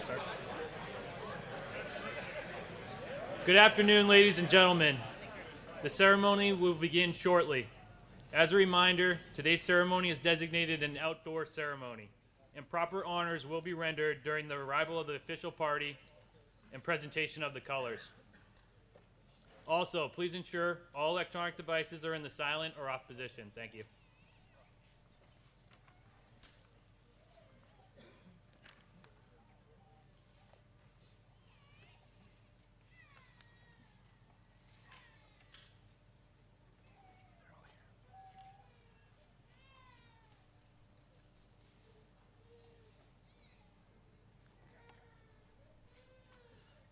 start. Good afternoon, ladies and gentlemen. The ceremony will begin shortly. As a reminder, today's ceremony is designated an outdoor ceremony, and proper honors will be rendered during the arrival of the official party and presentation of the colors. Also, please ensure all electronic devices are in the silent or off position. Thank you.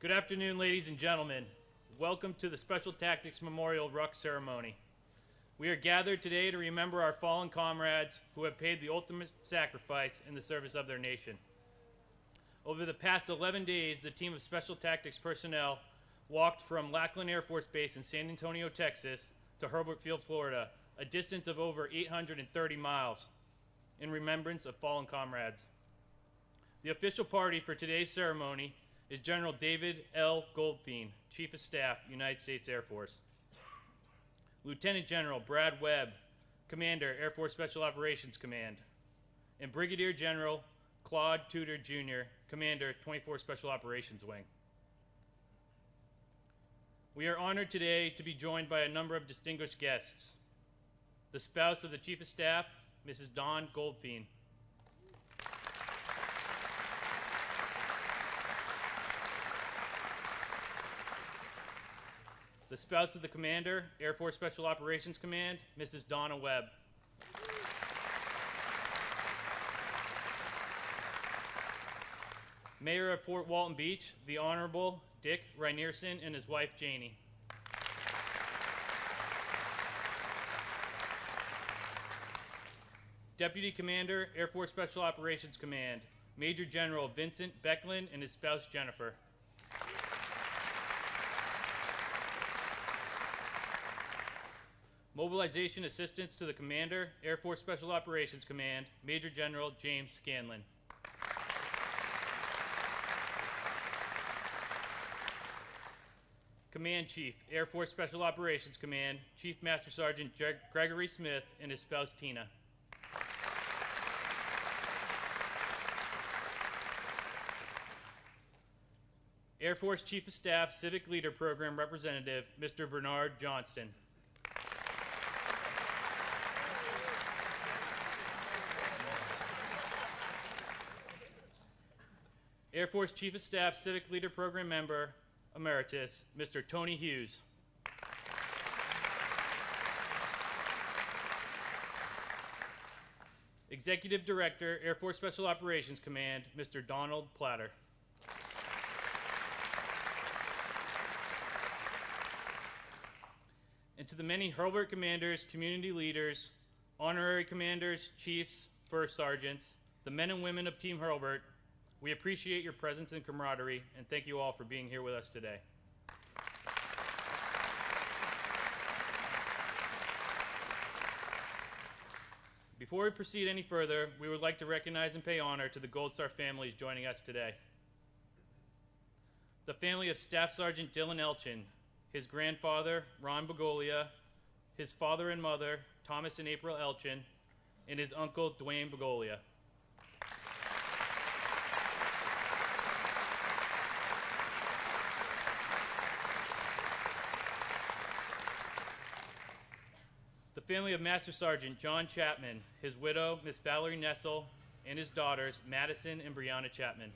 Good afternoon, ladies and gentlemen. Welcome to the Special Tactics Memorial Ruck Ceremony. We are gathered today to remember our fallen comrades who have paid the ultimate sacrifice in the service of their nation. Over the past 11 days, the team of Special Tactics personnel walked from Lackland Air Force Base in San Antonio, Texas, to Hurlburt Field, Florida, a distance of over 830 miles, in remembrance of fallen comrades. The official party for today's ceremony is General David L. Goldfein, Chief of Staff, United States Air Force. Lieutenant General Brad Webb, Commander, Air Force Special Operations Command. And Brigadier General Claude Tudor, Jr., Commander, 24 Special Operations Wing. We are honored today to be joined by a number of distinguished guests. The spouse of the Chief of Staff, Mrs. Dawn Goldfein. The spouse of the Commander, Air Force Special Operations Command, Mrs. Donna Webb. Mayor of Fort Walton Beach, the Honorable Dick Reinierson and his wife, Janie. Deputy Commander, Air Force Special Operations Command, Major General Vincent Becklin and his spouse, Jennifer. Mobilization Assistance to the Commander, Air Force Special Operations Command, Major General James Scanlon. Command Chief, Air Force Special Operations Command, Chief Master Sergeant Gregory Smith and his spouse, Tina. Air Force Chief of Staff Civic Leader Program Representative, Mr. Bernard Johnston. Air Force Chief of Staff Civic Leader Program Member Emeritus, Mr. Tony Hughes. Executive Director, Air Force Special Operations Command, Mr. Donald Platter. And to the many Hurlburt commanders, community leaders, honorary commanders, chiefs, first sergeants, the men and women of Team Hurlburt, we appreciate your presence and camaraderie, and thank you all for being here with us today. Before we proceed any further, we would like to recognize and pay honor to the Gold Star families joining us today. The family of Staff Sergeant Dylan Elchin, his grandfather, Ron Begolia, his father and mother, Thomas and April Elchin, and his uncle, Dwayne Begolia. The family of Master Sergeant John Chapman, his widow, Miss Valerie Nessel, and his daughters, Madison and Brianna Chapman.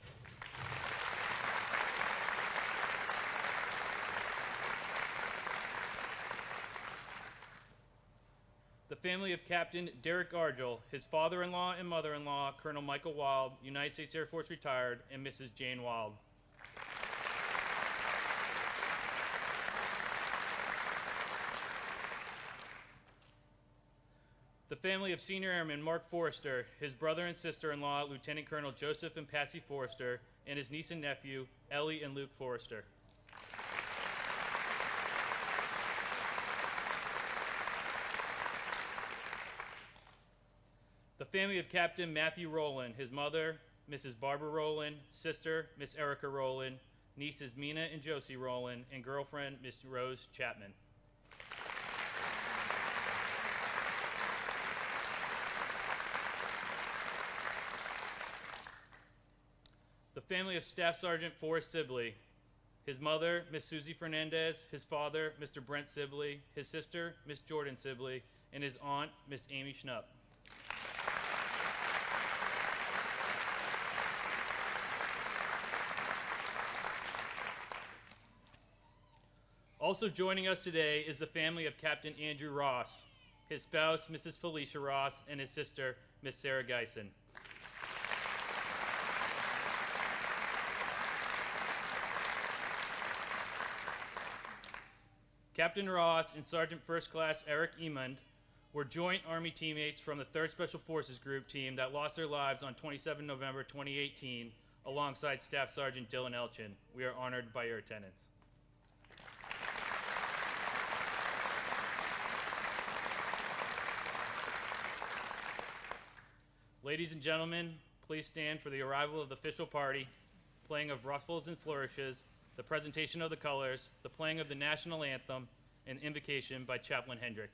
The family of Captain Derek Argel, his father-in-law and mother-in-law, Colonel Michael Wild, United States Air Force retired, and Mrs. Jane Wild. The family of Senior Airman Mark Forrester, his brother and sister-in-law, Lieutenant Colonel Joseph and Patsy Forrester, and his niece and nephew, Ellie and Luke Forrester. The family of Captain Matthew Rowland, his mother, Mrs. Barbara Rowland, sister, Miss Erica Rowland, nieces Mina and Josie Rowland, and girlfriend, Miss Rose Chapman. The family of Staff Sergeant Forrest Sibley, his mother, Miss Susie Fernandez, his father, Mr. Brent Sibley, his sister, Miss Jordan Sibley, and his aunt, Miss Amy Schnupp. Also joining us today is the family of Captain Andrew Ross, his spouse, Mrs. Felicia Ross, and his sister, Miss Sarah Geisen. Captain Ross and Sergeant First Class Eric Emond were joint Army teammates from the 3rd Special Forces Group team that lost their lives on 27 November 2018 alongside Staff Sergeant Dylan Elchin. We are honored by your attendance. Ladies and gentlemen, please stand for the arrival of the official party, playing of ruffles and flourishes, the presentation of the colors, the playing of the national anthem, and invocation by Chaplain Hendrick.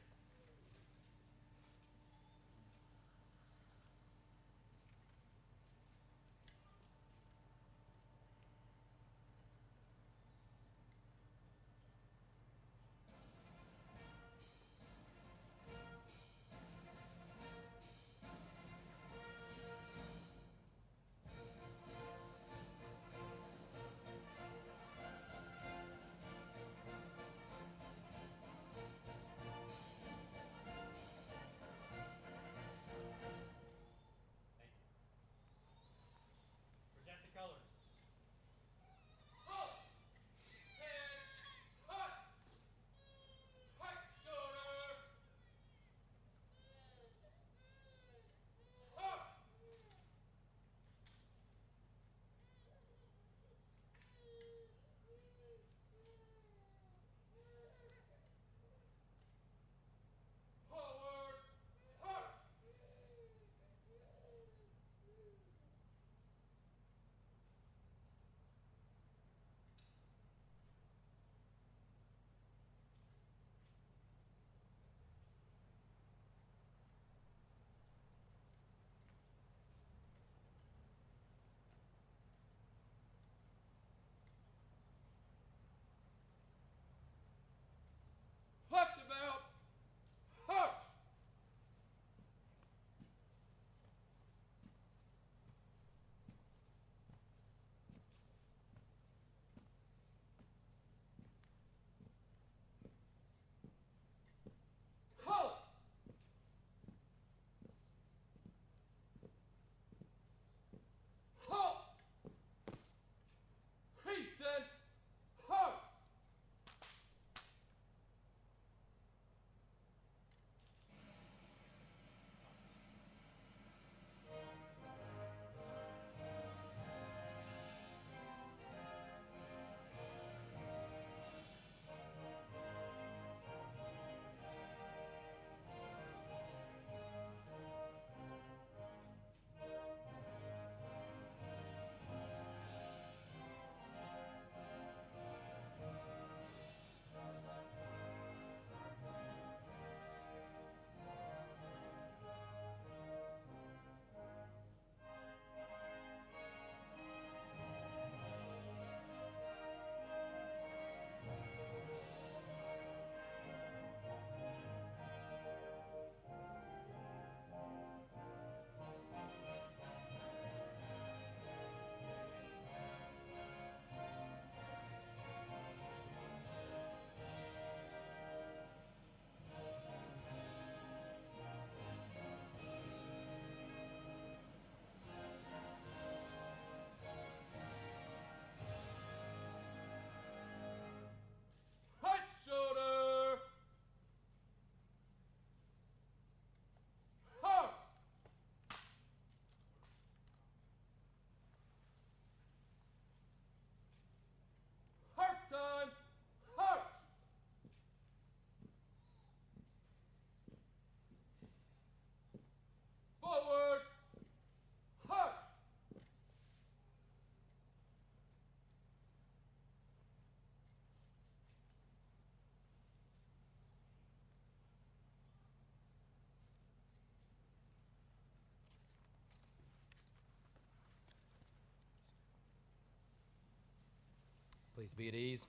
Please be at ease.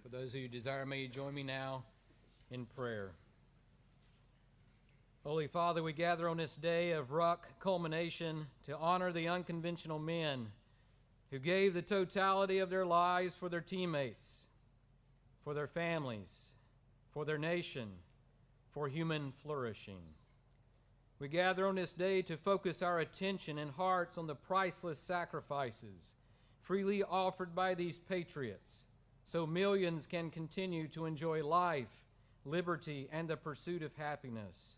For those who desire may join me now in prayer. Holy Father, we gather on this day of Ruck culmination to honor the unconventional men who gave the totality of their lives for their teammates, for their families, for their nation, for human flourishing. We gather on this day to focus our attention and hearts on the priceless sacrifices freely offered by these patriots, so millions can continue to enjoy life, liberty, and the pursuit of happiness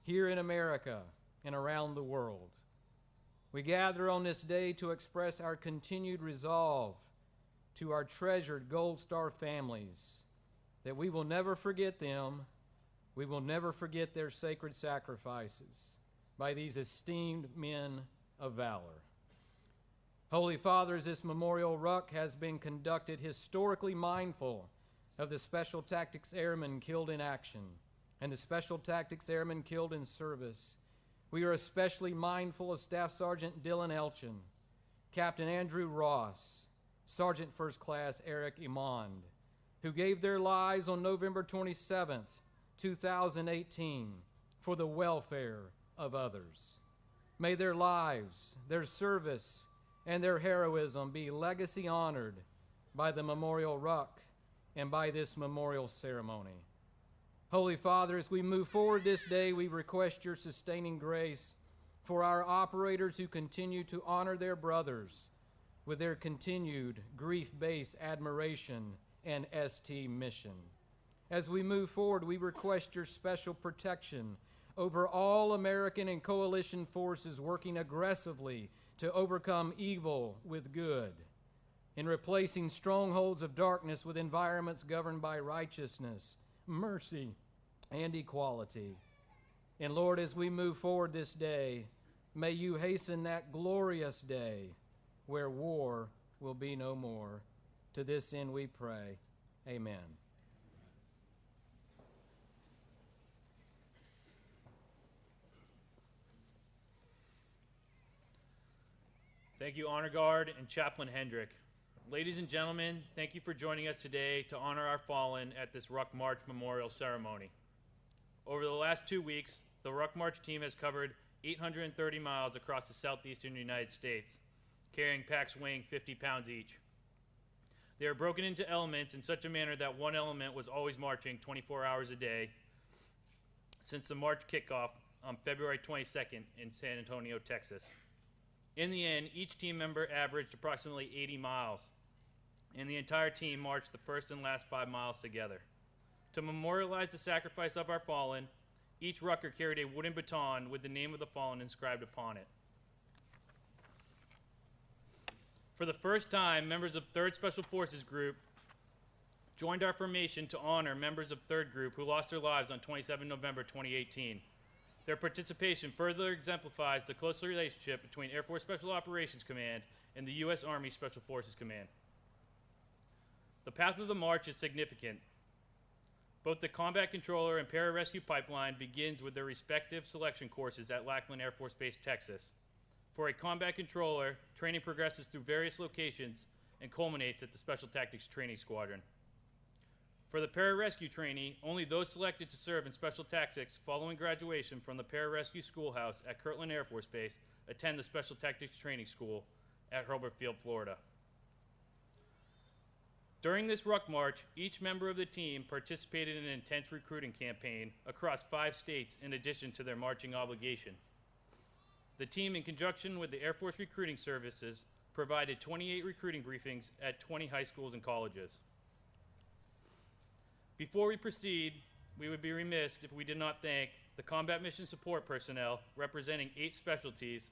here in America and around the world. We gather on this day to express our continued resolve to our treasured Gold Star families that we will never forget them, we will never forget their sacred sacrifices by these esteemed men of valor. Holy Father, as this memorial ruck has been conducted, historically mindful of the Special Tactics Airmen killed in action and the Special Tactics Airmen killed in service, we are especially mindful of Staff Sergeant Dylan Elchin, Captain Andrew Ross, Sergeant First Class Eric Imond, who gave their lives on November 27th, 2018, for the welfare of others. May their lives, their service, and their heroism be legacy honored by the Memorial Ruck and by this memorial ceremony. Holy Father, as we move forward this day, we request your sustaining grace for our operators who continue to honor their brothers with their continued grief-based admiration and ST mission. As we move forward, we request your special protection over all American and coalition forces working aggressively to overcome evil with good, in replacing strongholds of darkness with environments governed by righteousness, mercy, and equality. And Lord, as we move forward this day, may you hasten that glorious day where war will be no more. To this end we pray. Amen. Thank you, Honor Guard and Chaplain Hendrick. Ladies and gentlemen, thank you for joining us today to honor our fallen at this Ruck March Memorial Ceremony. Over the last 2 weeks, the Ruck March team has covered 830 miles across the southeastern United States, carrying packs weighing 50 pounds each. They are broken into elements in such a manner that one element was always marching 24 hours a day since the March kickoff on February 22nd in San Antonio, Texas. In the end, each team member averaged approximately 80 miles, and the entire team marched the first and last 5 miles together. To memorialize the sacrifice of our fallen, each rucker carried a wooden baton with the name of the fallen inscribed upon it. For the first time, members of 3rd Special Forces Group joined our formation to honor members of 3rd Group who lost their lives on 27 November 2018. Their participation further exemplifies the close relationship between Air Force Special Operations Command and the U.S. Army Special Forces Command. The path of the march is significant. Both the Combat Controller and Pararescue Pipeline begins with their respective selection courses at Lackland Air Force Base, Texas. For a Combat Controller, training progresses through various locations and culminates at the Special Tactics Training Squadron. For the pararescue trainee, only those selected to serve in Special Tactics following graduation from the Pararescue Schoolhouse at Curtin Air Force Base attend the Special Tactics Training School at Hurlburt Field, Florida. During this Ruck March, each member of the team participated in an intense recruiting campaign across 5 states in addition to their marching obligation. The team, in conjunction with the Air Force Recruiting Services, provided 28 recruiting briefings at 20 high schools and colleges. Before we proceed, we would be remiss if we did not thank the Combat Mission Support personnel representing 8 specialties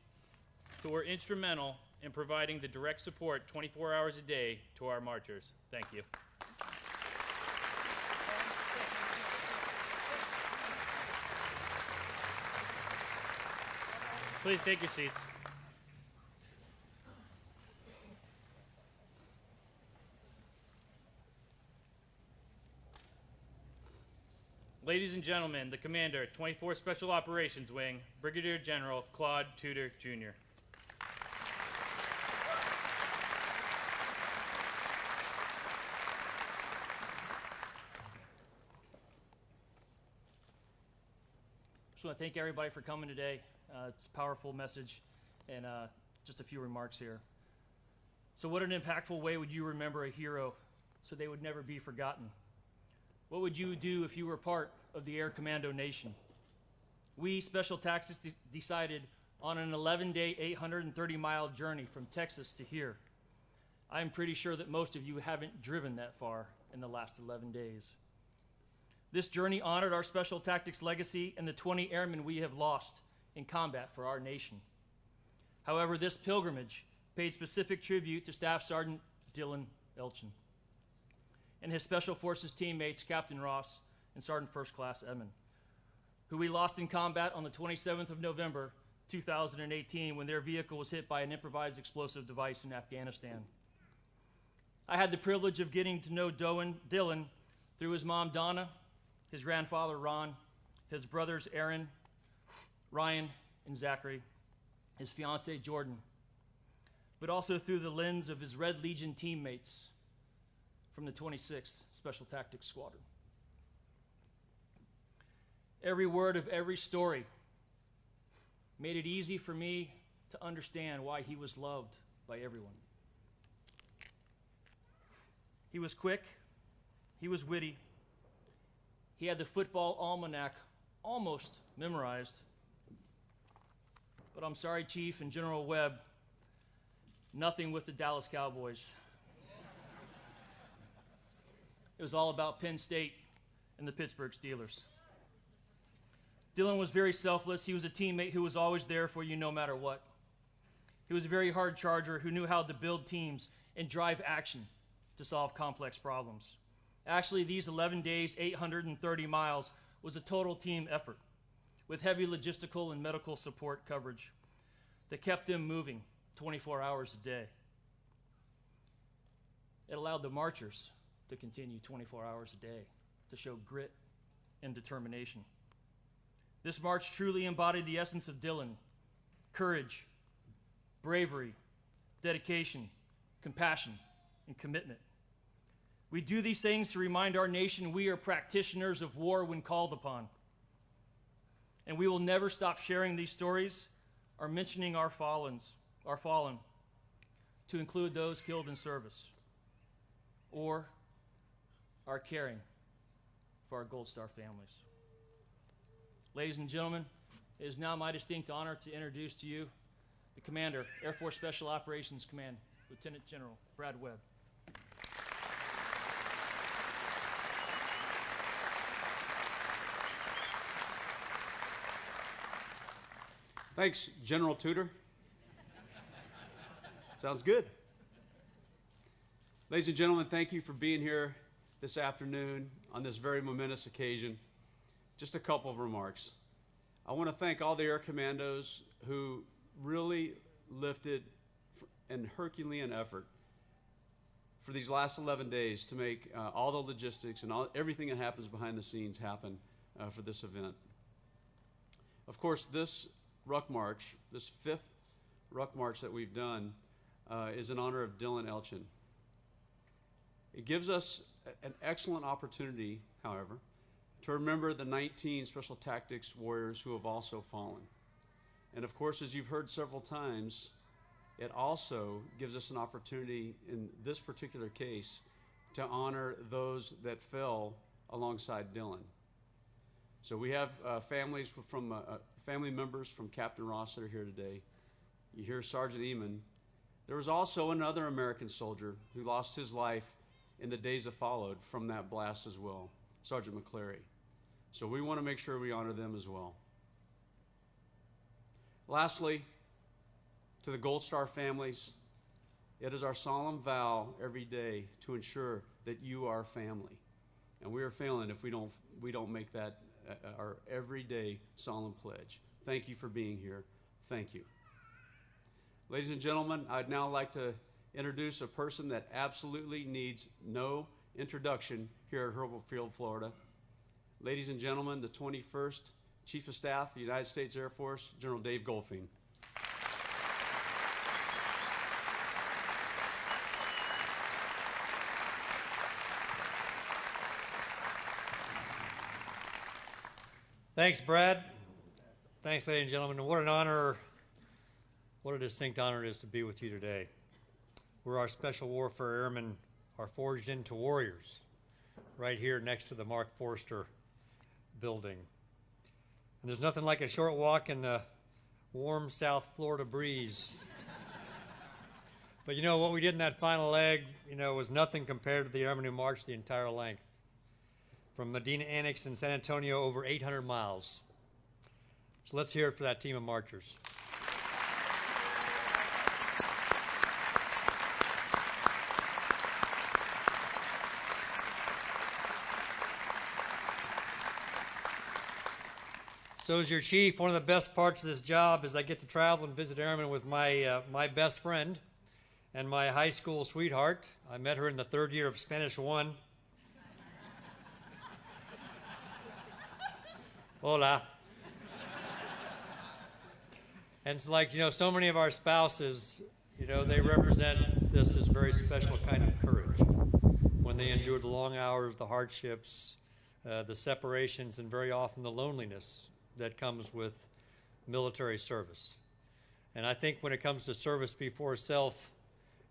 who were instrumental in providing the direct support 24 hours a day to our marchers. Thank you. Please take your seats. Ladies and gentlemen, the Commander, 24th Special Operations Wing, Brigadier General Claude Tudor, Jr. just want to thank everybody for coming today. It's a powerful message, and just a few remarks here. So what an impactful way would you remember a hero so they would never be forgotten? What would you do if you were part of the Air Commando Nation? We, Special Tactics, decided on an 11-day, 830-mile journey from Texas to here. I'm pretty sure that most of you haven't driven that far in the last 11 days. This journey honored our Special Tactics legacy and the 20 airmen we have lost in combat for our nation. However, this pilgrimage paid specific tribute to Staff Sergeant Dylan Elchin and his Special Forces teammates, Captain Ross and Sergeant First Class Edmund, who we lost in combat on the 27th of November, 2018, when their vehicle was hit by an improvised explosive device in Afghanistan. I had the privilege of getting to know Dylan through his mom, Donna, his grandfather, Ron, his brothers, Aaron, Ryan, and Zachary, his fiancée, Jordan, but also through the lens of his Red Legion teammates from the 26th Special Tactics Squadron. Every word of every story made it easy for me to understand why he was loved by everyone. He was quick, he was witty, he had the football almanac almost memorized. But I'm sorry, Chief and General Webb, nothing with the Dallas Cowboys. It was all about Penn State and the Pittsburgh Steelers. Dylan was very selfless. He was a teammate who was always there for you no matter what. He was a very hard charger who knew how to build teams and drive action to solve complex problems. Actually, these 11 days, 830 miles, was a total team effort with heavy logistical and medical support coverage that kept them moving 24 hours a day. It allowed the marchers to continue 24 hours a day to show grit and determination. This march truly embodied the essence of Dylan: courage, bravery, dedication, compassion, and commitment. We do these things to remind our nation we are practitioners of war when called upon. And we will never stop sharing these stories or mentioning our fallen, to include those killed in service, or our caring for our Gold Star families. Ladies and gentlemen, it is now my distinct honor to introduce to you the Commander, Air Force Special Operations Command, Lieutenant General Brad Webb. Thanks, General Tudor. Sounds good. Ladies and gentlemen, thank you for being here this afternoon on this very momentous occasion. Just a couple of remarks. I want to thank all the Air Commandos who really lifted an Herculean effort for these last 11 days to make all the logistics and everything that happens behind the scenes happen for this event. Of course, this Ruck March, this 5th Ruck March that we've done, is in honor of Dylan Elchin. It gives us an excellent opportunity, however, to remember the 19 Special Tactics warriors who have also fallen. And of course, as you've heard several times, it also gives us an opportunity in this particular case to honor those that fell alongside Dylan. So we have families from family members from Captain Ross that are here today. You hear Sergeant Eamon. There was also another American soldier who lost his life in the days that followed from that blast as well, Sergeant McCleary. So we want to make sure we honor them as well. Lastly, to the Gold Star families, it is our solemn vow every day to ensure that you are family. And we are failing if we don't make that our everyday solemn pledge. Thank you for being here. Thank you. Ladies and gentlemen, I'd now like to introduce a person that absolutely needs no introduction here at Hurlburt Field, Florida. Ladies and gentlemen, the 21st Chief of Staff of the United States Air Force, General Dave Goldfein. Thanks, Brad. Thanks, ladies and gentlemen. And what an honor, what a distinct honor it is to be with you today. Where our Special Warfare Airmen are forged into warriors, right here next to the Mark Forster building. And there's nothing like a short walk in the warm South Florida breeze. But you know, what we did in that final leg, was nothing compared to the airmen who marched the entire length. From Medina Annex in San Antonio, over 800 miles. So let's hear it for that team of marchers. So as your chief, one of the best parts of this job is I get to travel and visit airmen with my best friend and my high school sweetheart. I met her in the third year of Spanish 1. Hola. And it's like, so many of our spouses, they represent this as very special kind of courage when they endure the long hours, the hardships, the separations, and very often the loneliness that comes with military service. And I think when it comes to service before self,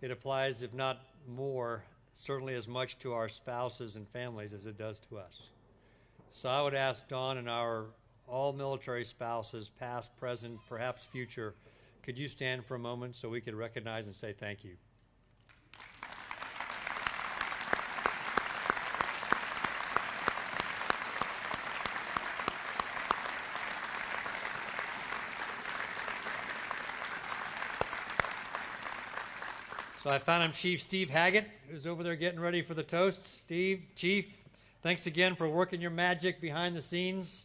it applies, if not more, certainly as much to our spouses and families as it does to us. So I would ask Dawn and our all military spouses, past, present, perhaps future, could you stand for a moment so we could recognize and say thank you? So I found him Chief Steve Haggett, who's over there getting ready for the toast. Steve, Chief, thanks again for working your magic behind the scenes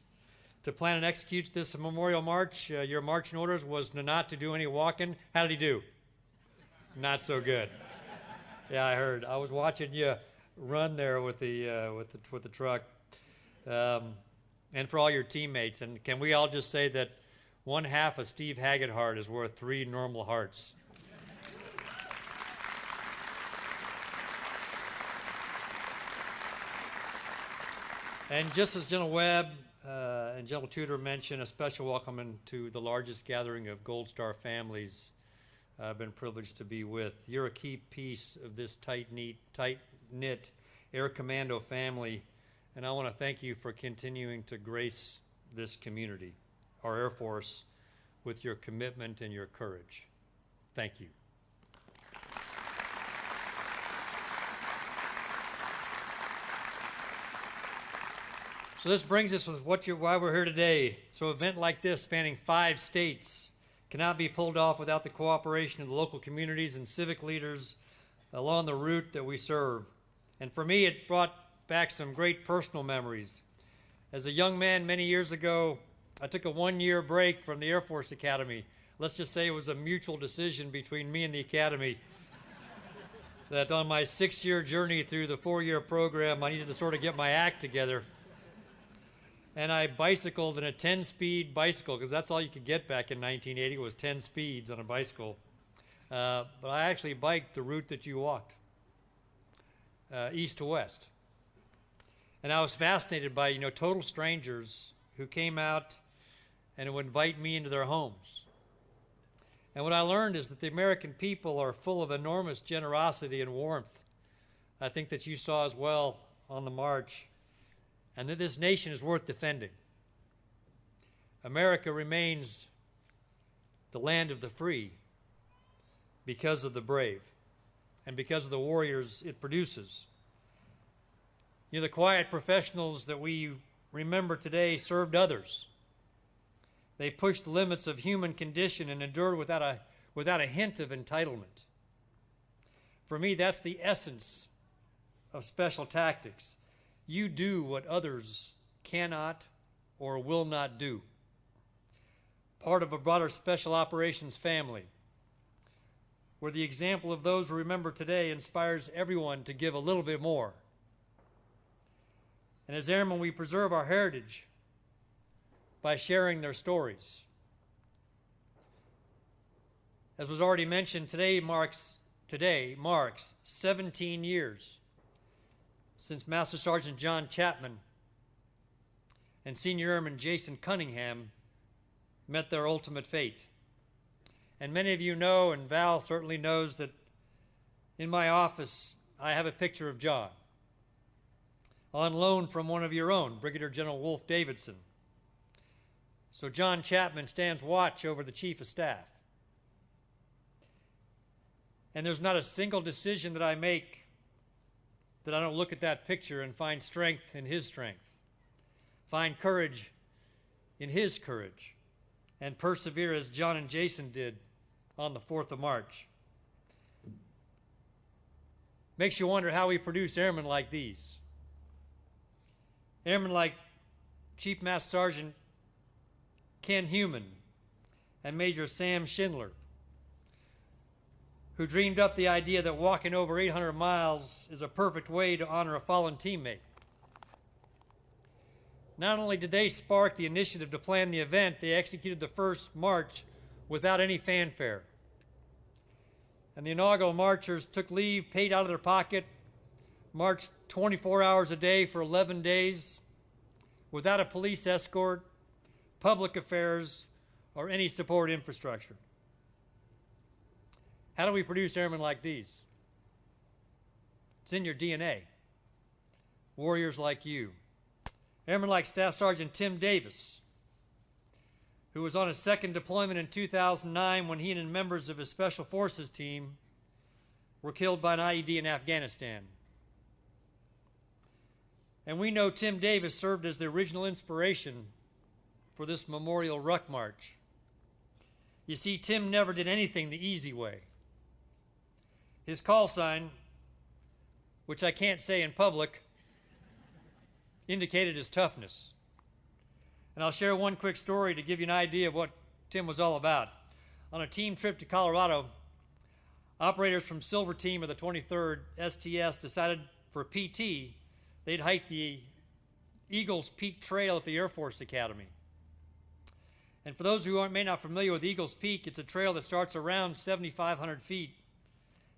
to plan and execute this memorial march. Your marching orders was not to do any walking. How did he do? Not so good. Yeah, I heard. I was watching you run there with the truck, and for all your teammates. And can we all just say that one half of Steve Haggett heart is worth 3 normal hearts? And just as General Webb and General Tudor mentioned, a special welcome to the largest gathering of Gold Star families I've been privileged to be with. You're a key piece of this tight-knit Air Commando family, and I want to thank you for continuing to grace this community, our Air Force, with your commitment and your courage. Thank you. So this brings us with why we're here today. So an event like this, spanning 5 states, cannot be pulled off without the cooperation of the local communities and civic leaders along the route that we serve. And for me, it brought back some great personal memories. As a young man many years ago, I took a 1-year break from the Air Force Academy. Let's just say it was a mutual decision between me and the Academy that on my 6-year journey through the 4-year program, I needed to sort of get my act together. And I bicycled in a 10-speed bicycle, because that's all you could get back in 1980 was 10 speeds on a bicycle. But I actually biked the route that you walked, east to west. And I was fascinated by, total strangers who came out and would invite me into their homes. And what I learned is that the American people are full of enormous generosity and warmth. I think that you saw as well on the march. And that this nation is worth defending. America remains the land of the free because of the brave and because of the warriors it produces. The quiet professionals that we remember today served others. They pushed the limits of human condition and endured without a hint of entitlement. For me, that's the essence of special tactics. You do what others cannot or will not do. Part of a broader special operations family, where the example of those we remember today inspires everyone to give a little bit more. And as airmen, we preserve our heritage by sharing their stories. As was already mentioned, today marks 17 years since Master Sergeant John Chapman and Senior Airman Jason Cunningham met their ultimate fate. And many of you know, and Val certainly knows, that in my office I have a picture of John, on loan from one of your own, Brigadier General Wolf Davidson. So John Chapman stands watch over the Chief of Staff. And there's not a single decision that I make that I don't look at that picture and find strength in his strength, find courage in his courage, and persevere as John and Jason did on the 4th of March. Makes you wonder how we produce airmen like these. Airmen like Chief Master Sergeant Ken Heumann and Major Sam Schindler, who dreamed up the idea that walking over 800 miles is a perfect way to honor a fallen teammate. Not only did they spark the initiative to plan the event, they executed the first march without any fanfare. And the inaugural marchers took leave, paid out of their pocket, marched 24 hours a day for 11 days without a police escort, public affairs, or any support infrastructure. How do we produce airmen like these? It's in your DNA. Warriors like you. Airmen like Staff Sergeant Tim Davis, who was on his second deployment in 2009 when he and members of his Special Forces team were killed by an IED in Afghanistan. And we know Tim Davis served as the original inspiration for this Memorial Ruck March. You see, Tim never did anything the easy way. His call sign, which I can't say in public, indicated his toughness. And I'll share one quick story to give you an idea of what Tim was all about. On a team trip to Colorado, operators from Silver Team of the 23rd STS decided for PT they'd hike the Eagles Peak Trail at the Air Force Academy. And for those who may not be familiar with Eagles Peak, it's a trail that starts around 7,500 feet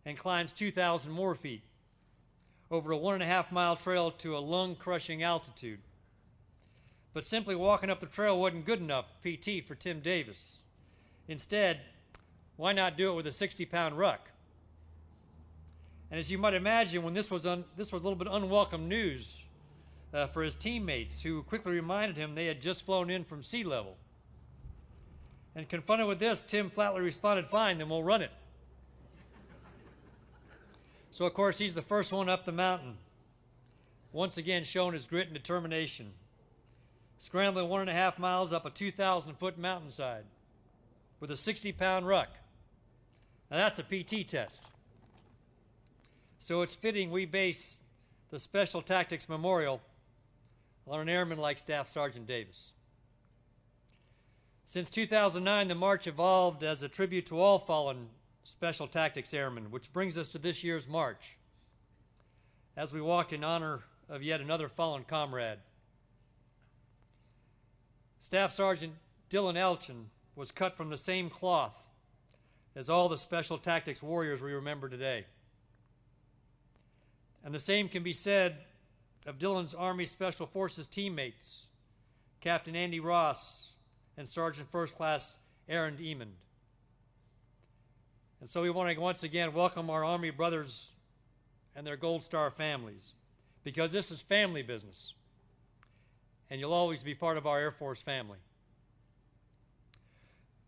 and climbs 2,000 more feet over a 1.5-mile trail to a lung-crushing altitude. But simply walking up the trail wasn't good enough PT for Tim Davis. Instead, why not do it with a 60-pound ruck? And as you might imagine, when this was a little bit unwelcome news for his teammates, who quickly reminded him they had just flown in from sea level. And confronted with this, Tim flatly responded, "Fine, then we'll run it." So, of course, he's the first one up the mountain, once again showing his grit and determination, scrambling 1.5 miles up a 2,000-foot mountainside with a 60-pound ruck. Now, that's a PT test. So it's fitting we base the Special Tactics Memorial on an airman like Staff Sergeant Davis. Since 2009, the march evolved as a tribute to all fallen Special Tactics Airmen, which brings us to this year's march, as we walked in honor of yet another fallen comrade. Staff Sergeant Dylan Elchin was cut from the same cloth as all the Special Tactics warriors we remember today. And the same can be said of Dylan's Army Special Forces teammates, Captain Andy Ross and Sergeant First Class Aaron Emond. And so we want to once again welcome our Army brothers and their Gold Star families, because this is family business, and you'll always be part of our Air Force family.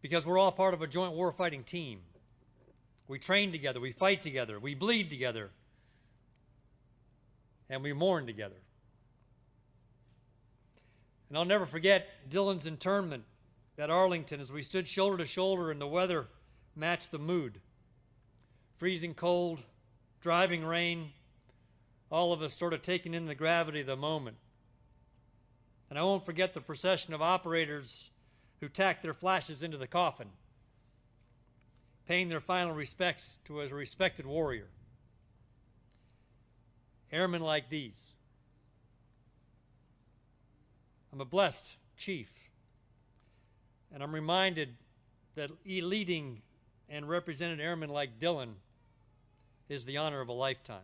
Because we're all part of a joint warfighting team. We train together, we fight together, we bleed together, and we mourn together. And I'll never forget Dylan's internment at Arlington as we stood shoulder to shoulder and the weather matched the mood. Freezing cold, driving rain, all of us sort of taking in the gravity of the moment. And I won't forget the procession of operators who tacked their flashes into the coffin, paying their final respects to a respected warrior. Airmen like these. I'm a blessed chief, and I'm reminded that leading and representing airmen like Dylan is the honor of a lifetime.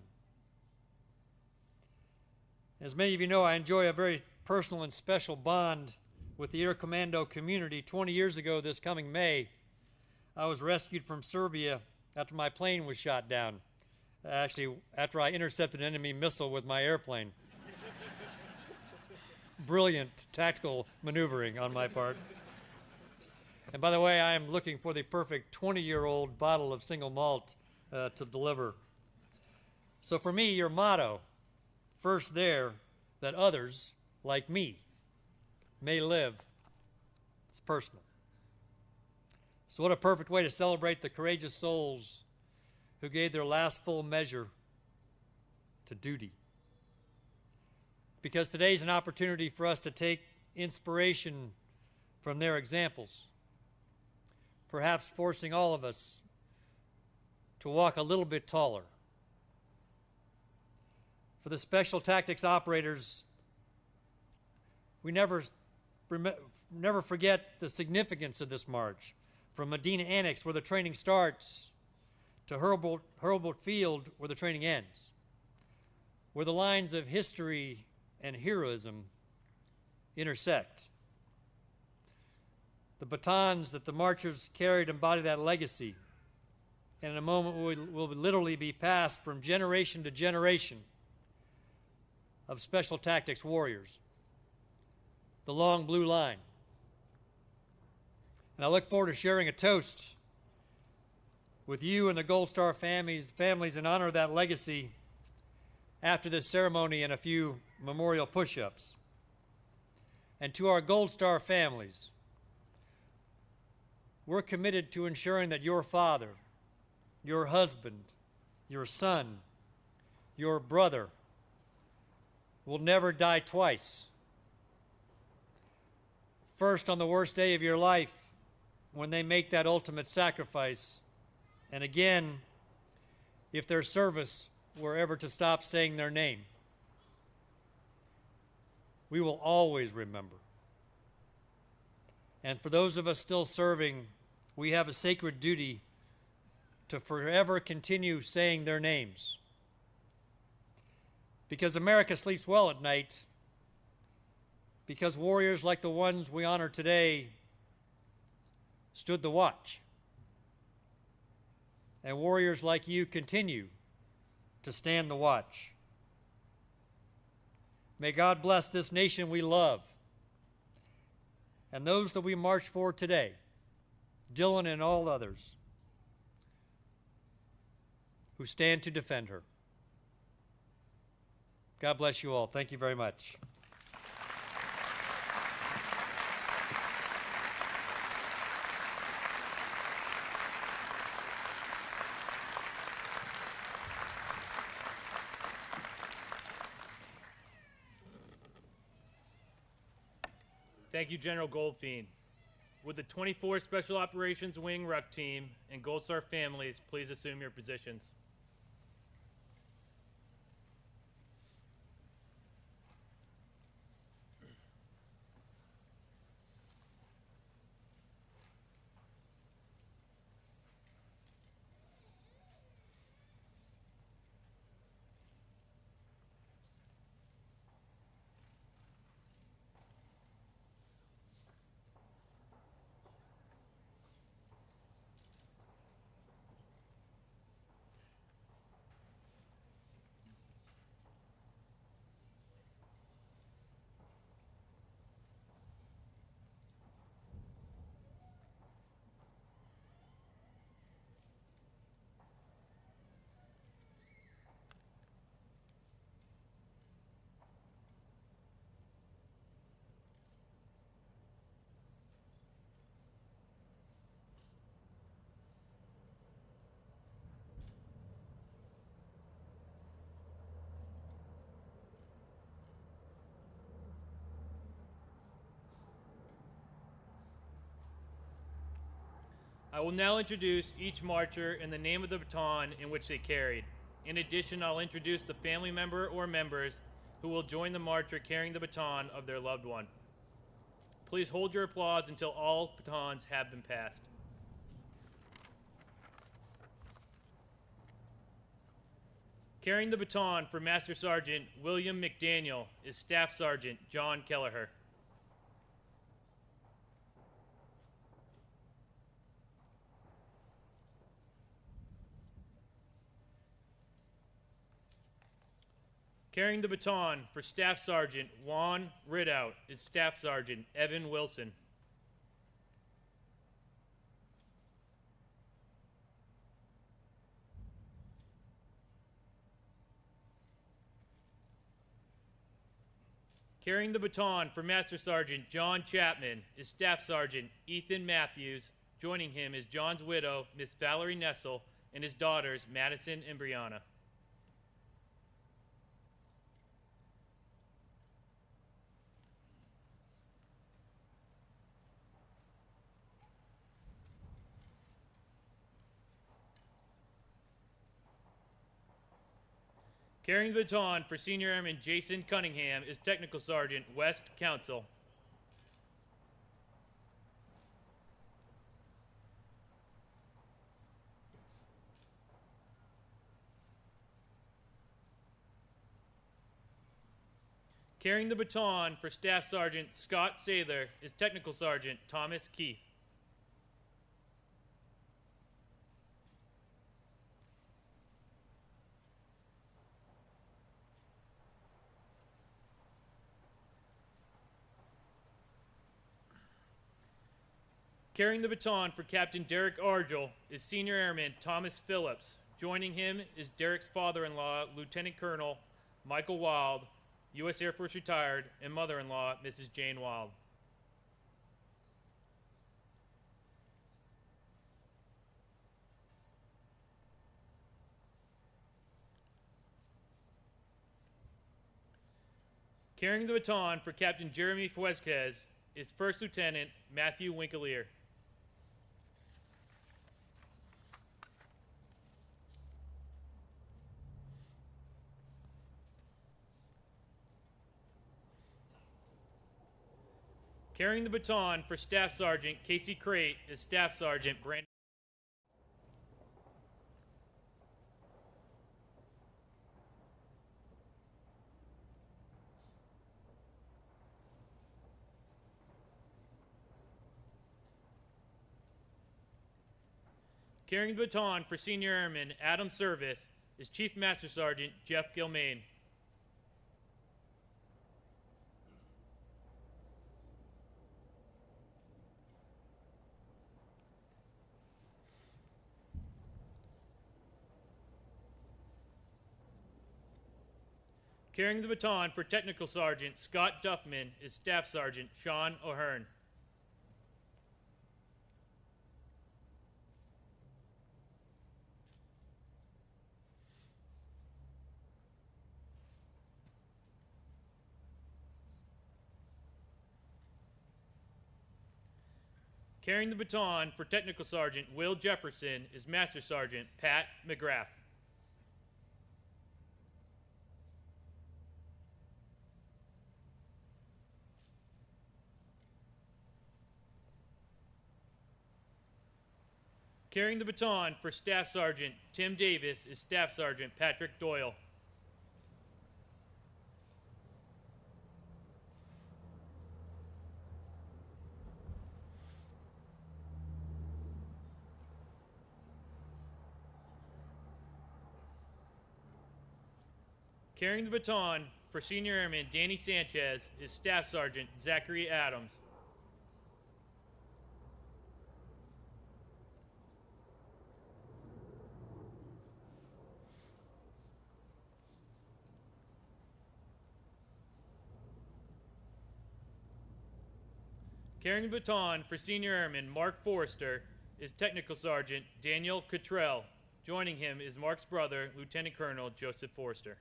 As many of you know, I enjoy a very personal and special bond with the Air Commando community. 20 years ago this coming May, I was rescued from Serbia after my plane was shot down. Actually, after I intercepted an enemy missile with my airplane. Brilliant tactical maneuvering on my part. And by the way, I am looking for the perfect 20-year-old bottle of single malt to deliver. So for me, your motto, first there, that others, like me, may live, it's personal. So what a perfect way to celebrate the courageous souls who gave their last full measure to duty. Because today's an opportunity for us to take inspiration from their examples, perhaps forcing all of us to walk a little bit taller. For the special tactics operators, we never forget the significance of this march. From Medina Annex, where the training starts, to Hurlburt Field, where the training ends, where the lines of history and heroism intersect. The batons that the marchers carried embody that legacy, and in a moment will literally be passed from generation to generation of special tactics warriors. The long blue line. And I look forward to sharing a toast with you and the Gold Star families in honor of that legacy after this ceremony and a few memorial push-ups. And to our Gold Star families, we're committed to ensuring that your father, your husband, your son, your brother will never die twice. First, on the worst day of your life, when they make that ultimate sacrifice, and again, if their service were ever to stop saying their name. We will always remember. And for those of us still serving, we have a sacred duty to forever continue saying their names. Because America sleeps well at night, because warriors like the ones we honor today stood the watch. And warriors like you continue to stand the watch. May God bless this nation we love and those that we march for today, Dylan and all others who stand to defend her. God bless you all. Thank you very much. Thank you, General Goldfein. Would the 24th Special Operations Wing Ruck Team and Gold Star families please assume your positions? I will now introduce each marcher and the name of the baton in which they carried. In addition, I'll introduce the family member or members who will join the marcher carrying the baton of their loved one. Please hold your applause until all batons have been passed. Carrying the baton for Master Sergeant William McDaniel is Staff Sergeant John Kelleher. Carrying the baton for Staff Sergeant Juan Ridout is Staff Sergeant Evan Wilson. Carrying the baton for Master Sergeant John Chapman is Staff Sergeant Ethan Matthews. Joining him is John's widow, Miss Valerie Nessel, and his daughters, Madison and Brianna. Carrying the baton for Senior Airman Jason Cunningham is Technical Sergeant West Council. Carrying the baton for Staff Sergeant Scott Sather is Technical Sergeant Thomas Keith. Carrying the baton for Captain Derek Argel is Senior Airman Thomas Phillips. Joining him is Derek's father-in-law, Lieutenant Colonel Michael Wild, U.S. Air Force retired, and mother-in-law, Mrs. Jane Wild. Carrying the baton for Captain Jeremy Fuesquez is First Lieutenant Matthew Winkelier. Carrying the baton for Staff Sergeant Casey Crate is Staff Sergeant Brandon. Carrying the baton for Senior Airman Adam Service is Chief Master Sergeant Jeff Gilmain. Carrying the baton for Technical Sergeant Scott Duffman is Staff Sergeant Sean O'Hearn. Carrying the baton for Technical Sergeant Will Jefferson is Master Sergeant Pat McGrath. Carrying the baton for Staff Sergeant Tim Davis is Staff Sergeant Patrick Doyle. Carrying the baton for Senior Airman Danny Sanchez is Staff Sergeant Zachary Adams. Carrying the baton for Senior Airman Mark Forrester is Technical Sergeant Daniel Cottrell. Joining him is Mark's brother, Lieutenant Colonel Joseph Forrester.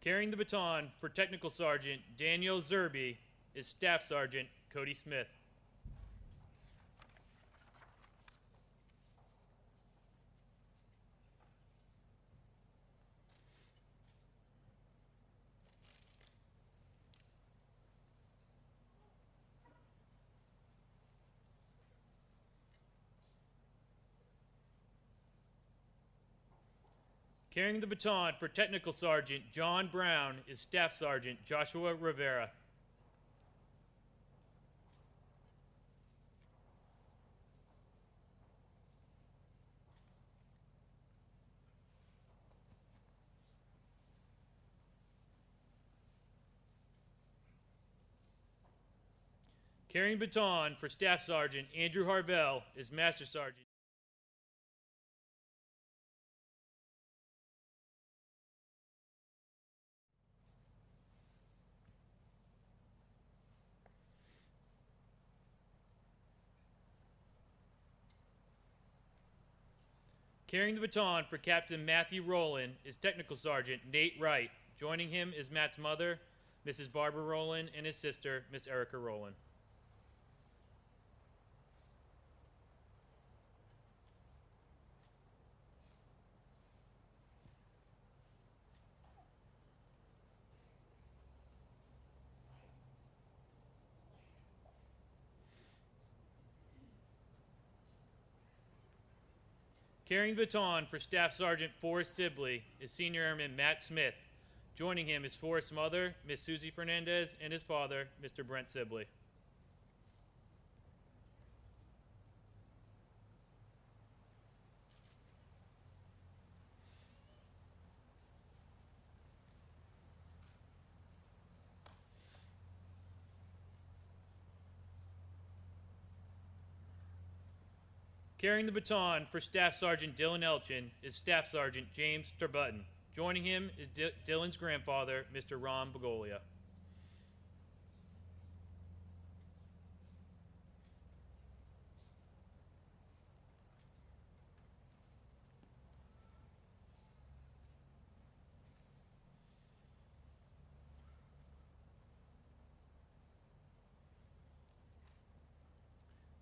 Carrying the baton for Technical Sergeant Daniel Zerby is Staff Sergeant Cody Smith. Carrying the baton for Technical Sergeant John Brown is Staff Sergeant Joshua Rivera. Carrying baton for Staff Sergeant Andrew Harvell is Master Sergeant. Carrying the baton for Captain Matthew Rowland is Technical Sergeant Nate Wright. Joining him is Matt's mother, Mrs. Barbara Rowland, and his sister, Miss Erica Rowland. Carrying the baton for Staff Sergeant Forrest Sibley is Senior Airman Matt Smith. Joining him is Forrest's mother, Miss Susie Fernandez, and his father, Mr. Brent Sibley. Carrying the baton for Staff Sergeant Dylan Elchin is Staff Sergeant James Turbutton. Joining him is Dylan's grandfather, Mr. Ron Begolia.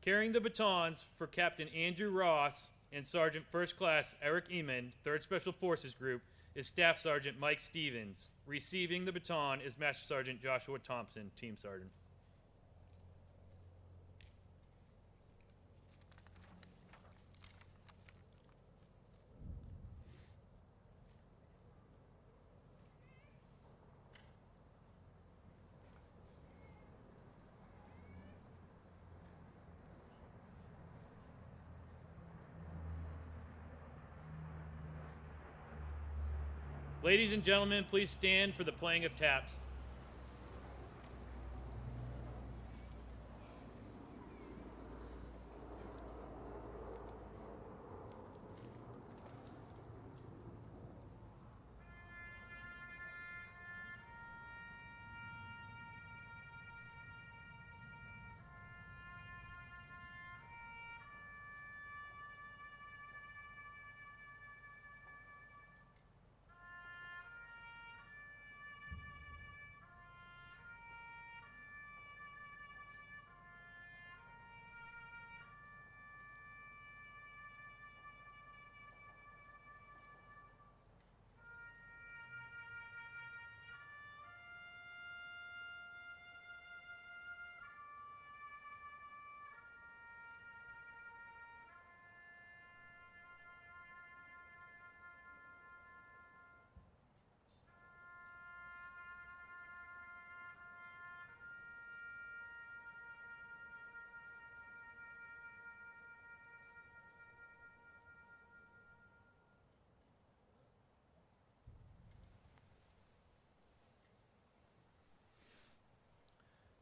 Carrying the batons for Captain Andrew Ross and Sergeant First Class Eric Eamon, 3rd Special Forces Group, is Staff Sergeant Mike Stevens. Receiving the baton is Master Sergeant Joshua Thompson, Team Sergeant. Ladies and gentlemen, please stand for the playing of taps.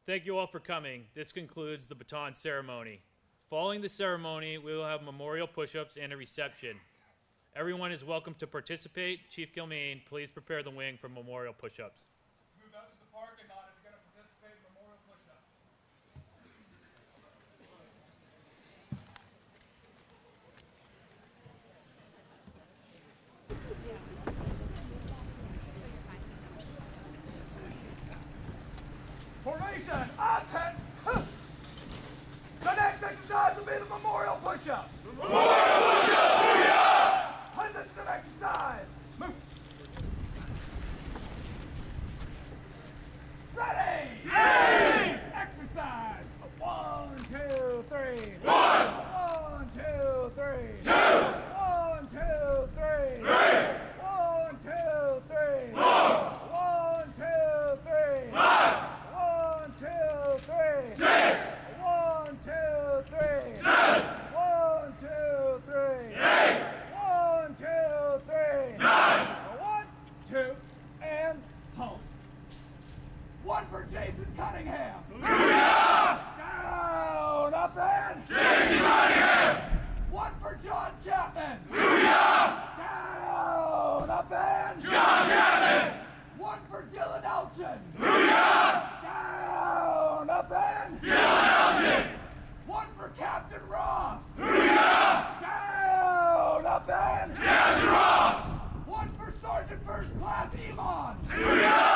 Thank you all for coming. This concludes the baton ceremony. Following the ceremony, we will have memorial push-ups and a reception. Everyone is welcome to participate. Chief Gilmaine, please prepare the wing for memorial push-ups. Let's move out to the parking lot if you're going to participate in memorial push-ups. Formation, on 10. The next exercise will be the memorial push-up. Memorial push-up! Position of exercise. Move. Ready! Aim! Exercise. 1, 2, 3. 1, 2, 3. 2. 1, 2, 3. 3. 1, First Class Iman!